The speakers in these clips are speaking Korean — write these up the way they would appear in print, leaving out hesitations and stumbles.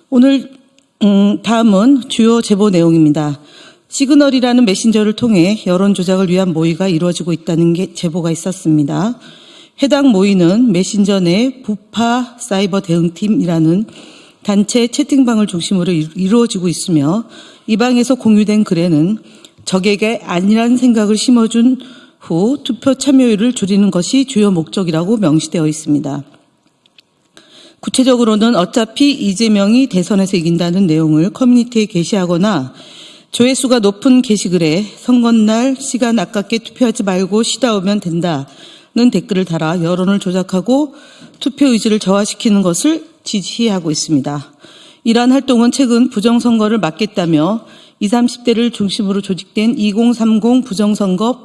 오늘 다음은 주요 제보 내용입니다. 시그널이라는 메신저를 통해 여론 조작을 위한 모의가 이루어지고 있다는 게 제보가 있었습니다. 해당 모의는 메신저 내 부파 사이버 대응팀이라는 단체 채팅방을 중심으로 이루어지고 있으며 이 방에서 공유된 글에는 적에게 아니란 생각을 심어준 후 투표 참여율을 줄이는 것이 주요 목적이라고 명시되어 있습니다. 구체적으로는 어차피 이재명이 대선에서 이긴다는 내용을 커뮤니티에 게시하거나 조회수가 높은 게시글에 선거날 시간 아깝게 투표하지 말고 쉬다 오면 된다는 댓글을 달아 여론을 조작하고 투표 의지를 저하시키는 것을 지시하고 있습니다. 이러한 활동은 최근 부정선거를 막겠다며 20, 30대를 중심으로 조직된 2030 부정선거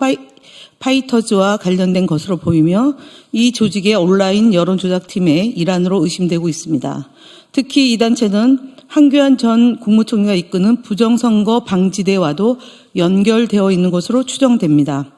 파이터즈와 관련된 것으로 보이며 이 조직의 온라인 여론조작팀의 일환으로 의심되고 있습니다. 특히 이 단체는 한교안 전 국무총리가 이끄는 부정선거 방지대와도 연결되어 있는 것으로 추정됩니다.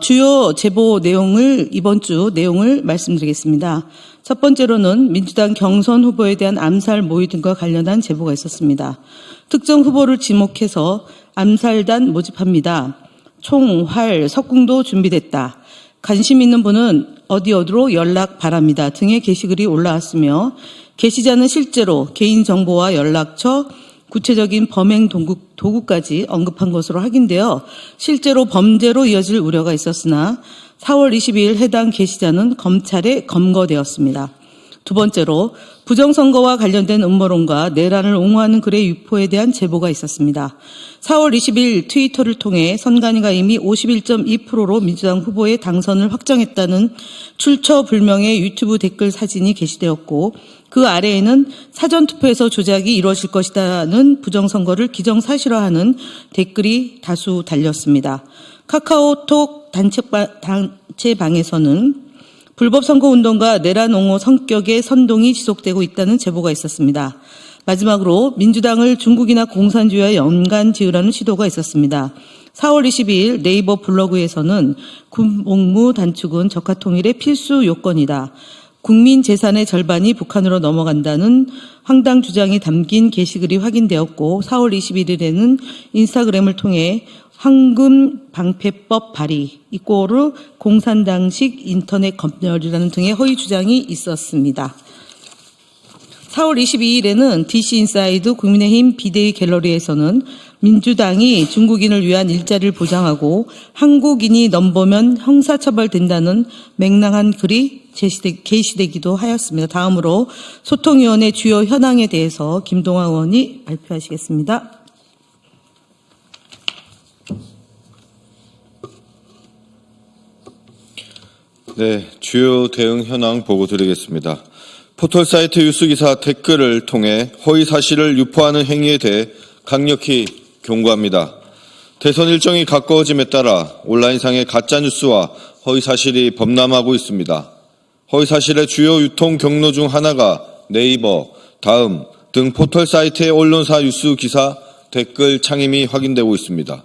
주요 제보 내용을 이번 주 내용을 말씀드리겠습니다. 첫 번째로는 민주당 경선 후보에 대한 암살 모의 등과 관련한 제보가 있었습니다. 특정 후보를 지목해서 암살단 모집합니다. 총, 활, 석궁도 준비됐다. 관심 있는 분은 어디로 연락 바랍니다. 등의 게시글이 올라왔으며 게시자는 실제로 개인정보와 연락처, 구체적인 범행 도구까지 언급한 것으로 확인되어 실제로 범죄로 이어질 우려가 있었으나 4월 22일 해당 게시자는 검찰에 검거되었습니다. 두 번째로 부정선거와 관련된 음모론과 내란을 옹호하는 글의 유포에 대한 제보가 있었습니다. 4월 20일 트위터를 통해 선관위가 이미 51.2%로 민주당 후보의 당선을 확정했다는 출처불명의 유튜브 댓글 사진이 게시되었고 그 아래에는 사전투표에서 조작이 이루어질 것이라는 부정선거를 기정사실화하는 댓글이 다수 달렸습니다. 카카오톡 단체방에서는 불법 선거운동과 내란 옹호 성격의 선동이 지속되고 있다는 제보가 있었습니다. 마지막으로 민주당을 중국이나 공산주의와 연관 지으라는 시도가 있었습니다. 4월 22일 네이버 블로그에서는 군복무 단축은 적화통일의 필수 요건이다. 국민 재산의 절반이 북한으로 넘어간다는 황당 주장이 담긴 게시글이 확인되었고 4월 21일에는 인스타그램을 통해 황금 방패법 발의 이꼬르 공산당식 인터넷 검열이라는 등의 허위 주장이 있었습니다. 4월 22일에는 DC인사이드 국민의힘 비대위 갤러리에서는 민주당이 중국인을 위한 일자리를 보장하고 한국인이 넘보면 형사처벌된다는 맹랑한 글이 게시되기도 하였습니다. 다음으로 소통위원회 주요 현황에 대해서 김동완 의원이 발표하시겠습니다. 네, 주요 대응 현황 보고 드리겠습니다. 포털사이트 뉴스기사 댓글을 통해 허위 사실을 유포하는 행위에 대해 강력히 경고합니다. 대선 일정이 가까워짐에 따라 온라인상의 가짜뉴스와 허위 사실이 범람하고 있습니다. 허위 사실의 주요 유통 경로 중 하나가 네이버, 다음 등 포털사이트의 언론사 뉴스 기사 댓글 창임이 확인되고 있습니다.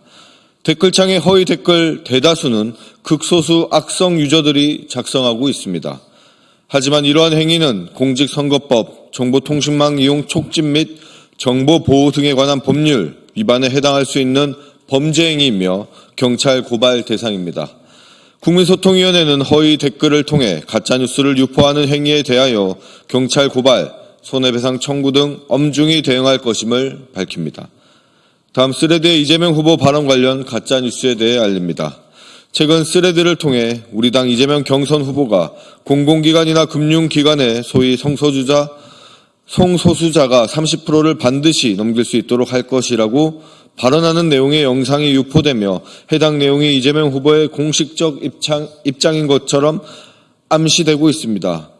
댓글창의 허위 댓글 대다수는 극소수 악성 유저들이 작성하고 있습니다. 하지만 이러한 행위는 공직선거법, 정보통신망 이용 촉진 및 정보보호 등에 관한 법률 위반에 해당할 수 있는 범죄 행위이며 경찰 고발 대상입니다. 국민소통위원회는 허위 댓글을 통해 가짜뉴스를 유포하는 행위에 대하여 경찰 고발, 손해배상 청구 등 엄중히 대응할 것임을 밝힙니다. 다음 스레드의 이재명 후보 발언 관련 가짜뉴스에 대해 알립니다. 최근 스레드를 통해 우리 당 이재명 경선 후보가 공공기관이나 금융기관에 소위 성소수자가 30%를 반드시 넘길 수 있도록 할 것이라고 발언하는 내용의 영상이 유포되며 해당 내용이 이재명 후보의 공식적 입장인 것처럼 암시되고 있습니다.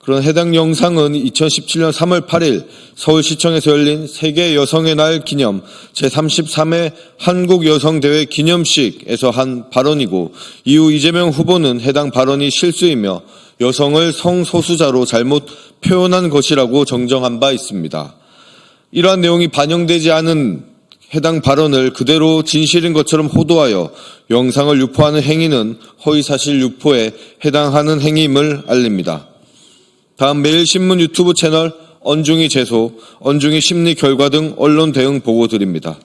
그런 해당 영상은 2017년 3월 8일 서울시청에서 열린 세계 여성의 날 기념 제33회 한국여성대회 기념식에서 한 발언이고 이후 이재명 후보는 해당 발언이 실수이며 여성을 성소수자로 잘못 표현한 것이라고 정정한 바 있습니다. 이러한 내용이 반영되지 않은 해당 발언을 그대로 진실인 것처럼 호도하여 영상을 유포하는 행위는 허위사실 유포에 해당하는 행위임을 알립니다. 다음 매일신문 유튜브 채널 언중이 제소, 언중이 심리 결과 등 언론 대응 보고 드립니다.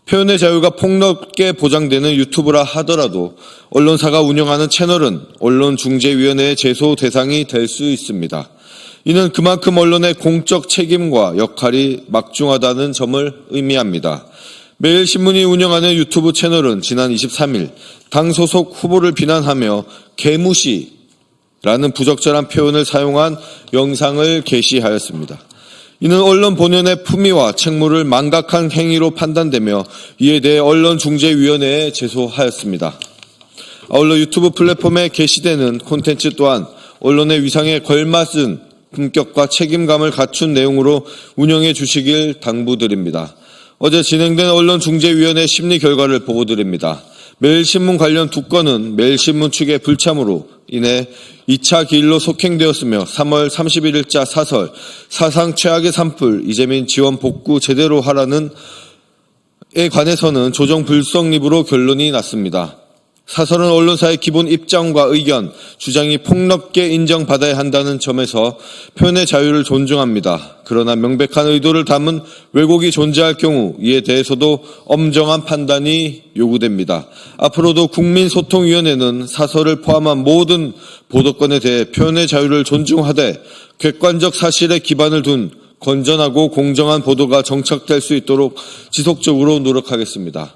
표현의 자유가 폭넓게 보장되는 유튜브라 하더라도 언론사가 운영하는 채널은 언론중재위원회의 제소 대상이 될 수 있습니다. 이는 그만큼 언론의 공적 책임과 역할이 막중하다는 점을 의미합니다. 매일신문이 운영하는 유튜브 채널은 지난 23일 당 소속 후보를 비난하며 개무시라는 부적절한 표현을 사용한 영상을 게시하였습니다. 이는 언론 본연의 품위와 책무를 망각한 행위로 판단되며 이에 대해 언론중재위원회에 제소하였습니다. 아울러 유튜브 플랫폼에 게시되는 콘텐츠 또한 언론의 위상에 걸맞은 품격과 책임감을 갖춘 내용으로 운영해 주시길 당부드립니다. 어제 진행된 언론중재위원회 심리 결과를 보고드립니다. 매일신문 관련 2건은 매일신문 측의 불참으로 인해 2차 기일로 속행되었으며 3월 31일자 사설 사상 최악의 산불 이재민 지원 복구 제대로 하라는 에 관해서는 조정 불성립으로 결론이 났습니다. 사설은 언론사의 기본 입장과 의견, 주장이 폭넓게 인정받아야 한다는 점에서 표현의 자유를 존중합니다. 그러나 명백한 의도를 담은 왜곡이 존재할 경우 이에 대해서도 엄정한 판단이 요구됩니다. 앞으로도 국민소통위원회는 사설을 포함한 모든 보도권에 대해 표현의 자유를 존중하되 객관적 사실에 기반을 둔 건전하고 공정한 보도가 정착될 수 있도록 지속적으로 노력하겠습니다.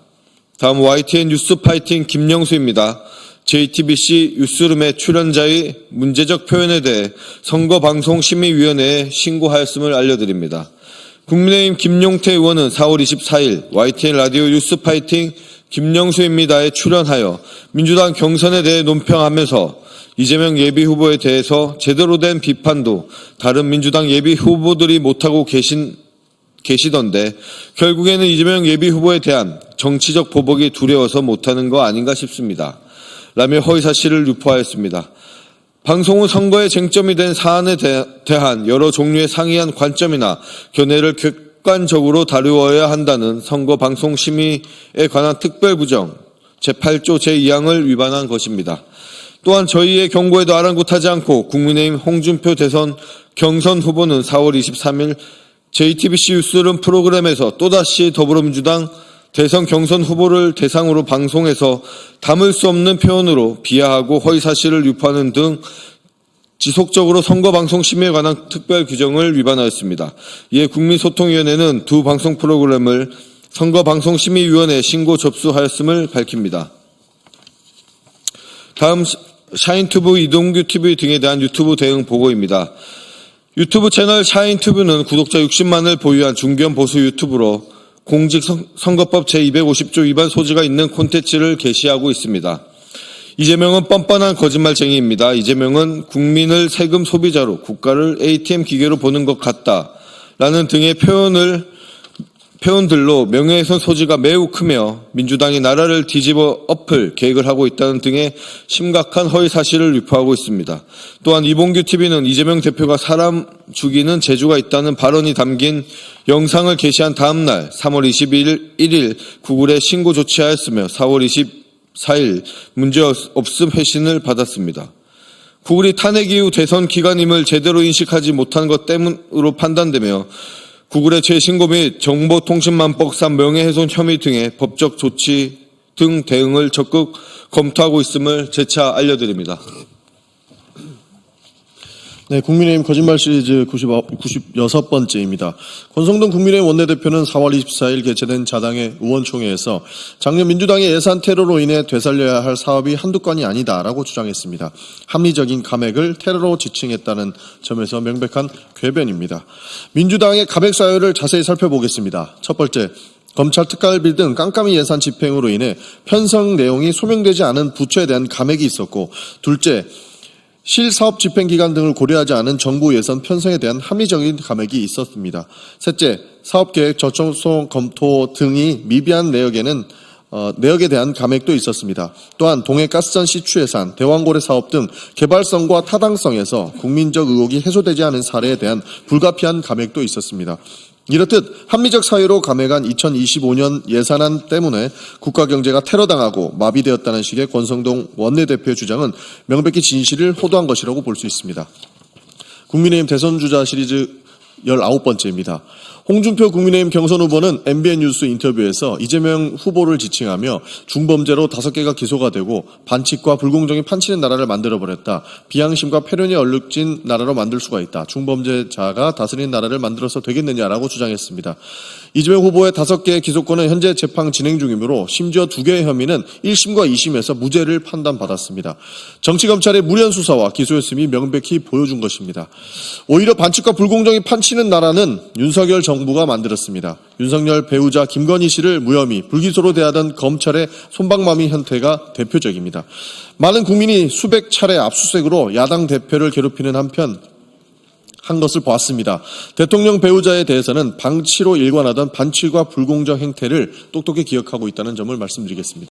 다음 YTN 뉴스파이팅 김영수입니다. JTBC 뉴스룸의 출연자의 문제적 표현에 대해 선거방송심의위원회에 신고하였음을 알려드립니다. 국민의힘 김용태 의원은 4월 24일 YTN 라디오 뉴스파이팅 김영수입니다에 출연하여 민주당 경선에 대해 논평하면서 이재명 예비후보에 대해서 제대로 된 비판도 다른 민주당 예비후보들이 못하고 계시던데 결국에는 이재명 예비후보에 대한 정치적 보복이 두려워서 못하는 거 아닌가 싶습니다. 라며 허위사실을 유포하였습니다. 방송은 선거에 쟁점이 된 사안에 대한 여러 종류의 상이한 관점이나 견해를 객관적으로 다루어야 한다는 선거방송심의에 관한 특별구정 제8조 제2항을 위반한 것입니다. 또한 저희의 경고에도 아랑곳하지 않고 국민의힘 홍준표 대선 경선 후보는 4월 23일 JTBC 뉴스룸 프로그램에서 또다시 더불어민주당 대선 경선 후보를 대상으로 방송에서 담을 수 없는 표현으로 비하하고 허위사실을 유포하는 등 지속적으로 선거방송심의에 관한 특별규정을 위반하였습니다. 이에 국민소통위원회는 두 방송 프로그램을 선거방송심의위원회에 신고 접수하였음을 밝힙니다. 다음 샤인튜브, 이동규TV 등에 대한 유튜브 대응 보고입니다. 유튜브 채널 샤인튜브는 구독자 60만을 보유한 중견 보수 유튜브로 공직선거법 제250조 위반 소지가 있는 콘텐츠를 게시하고 있습니다. 이재명은 뻔뻔한 거짓말쟁이입니다. 이재명은 국민을 세금 소비자로 국가를 ATM 기계로 보는 것 같다라는 등의 표현들로 명예훼손 소지가 매우 크며 민주당이 나라를 뒤집어 엎을 계획을 하고 있다는 등의 심각한 허위사실을 유포하고 있습니다. 또한 이봉규TV는 이재명 대표가 사람 죽이는 재주가 있다는 발언이 담긴 영상을 게시한 다음 날 3월 21일 구글에 신고 조치하였으며 4월 24일 문제없음 회신을 받았습니다. 구글이 탄핵 이후 대선 기간임을 제대로 인식하지 못한 것 때문으로 판단되며 구글의 재신고 및 정보통신망법상 명예훼손 혐의 등의 법적 조치 등 대응을 적극 검토하고 있음을 재차 알려드립니다. 네, 국민의힘 거짓말 시리즈 96번째입니다. 권성동 국민의힘 원내대표는 4월 24일 개최된 자당의 의원총회에서 작년 민주당의 예산 테러로 인해 되살려야 할 사업이 한두 건이 아니다라고 주장했습니다. 합리적인 감액을 테러로 지칭했다는 점에서 명백한 궤변입니다. 민주당의 감액 사유를 자세히 살펴보겠습니다. 첫 번째, 검찰 특활비 등 깜깜이 예산 집행으로 인해 편성 내용이 소명되지 않은 부처에 대한 감액이 있었고, 둘째, 실사업 집행기간 등을 고려하지 않은 정부 예산 편성에 대한 합리적인 감액이 있었습니다. 셋째, 사업계획, 저청소 검토 등이 미비한 내역에 대한 감액도 있었습니다. 또한 동해가스전 시추 예산, 대왕고래 사업 등 개발성과 타당성에서 국민적 의혹이 해소되지 않은 사례에 대한 불가피한 감액도 있었습니다. 이렇듯 합리적 사유로 감액한 2025년 예산안 때문에 국가 경제가 테러당하고 마비되었다는 식의 권성동 원내대표의 주장은 명백히 진실을 호도한 것이라고 볼 수 있습니다. 국민의힘 대선 주자 시리즈 19번째입니다. 홍준표 국민의힘 경선 후보는 MBN 뉴스 인터뷰에서 이재명 후보를 지칭하며 중범죄로 5개가 기소가 되고 반칙과 불공정이 판치는 나라를 만들어버렸다. 비양심과 패륜이 얼룩진 나라로 만들 수가 있다. 중범죄자가 다스리는 나라를 만들어서 되겠느냐라고 주장했습니다. 이재명 후보의 5개의 기소권은 현재 재판 진행 중이므로 심지어 2개의 혐의는 1심과 2심에서 무죄를 판단받았습니다. 정치검찰의 무리한 수사와 기소였음이 명백히 보여준 것입니다. 오히려 반칙과 불공정이 판치는 나라는 윤석열 정부가 만들었습니다. 윤석열 배우자 김건희 씨를 무혐의, 불기소로 대하던 검찰의 솜방망이 형태가 대표적입니다. 많은 국민이 수백 차례 압수수색으로 야당 대표를 괴롭히는 한편 한 것을 보았습니다. 대통령 배우자에 대해서는 방치로 일관하던 반칙과 불공정 행태를 똑똑히 기억하고 있다는 점을 말씀드리겠습니다.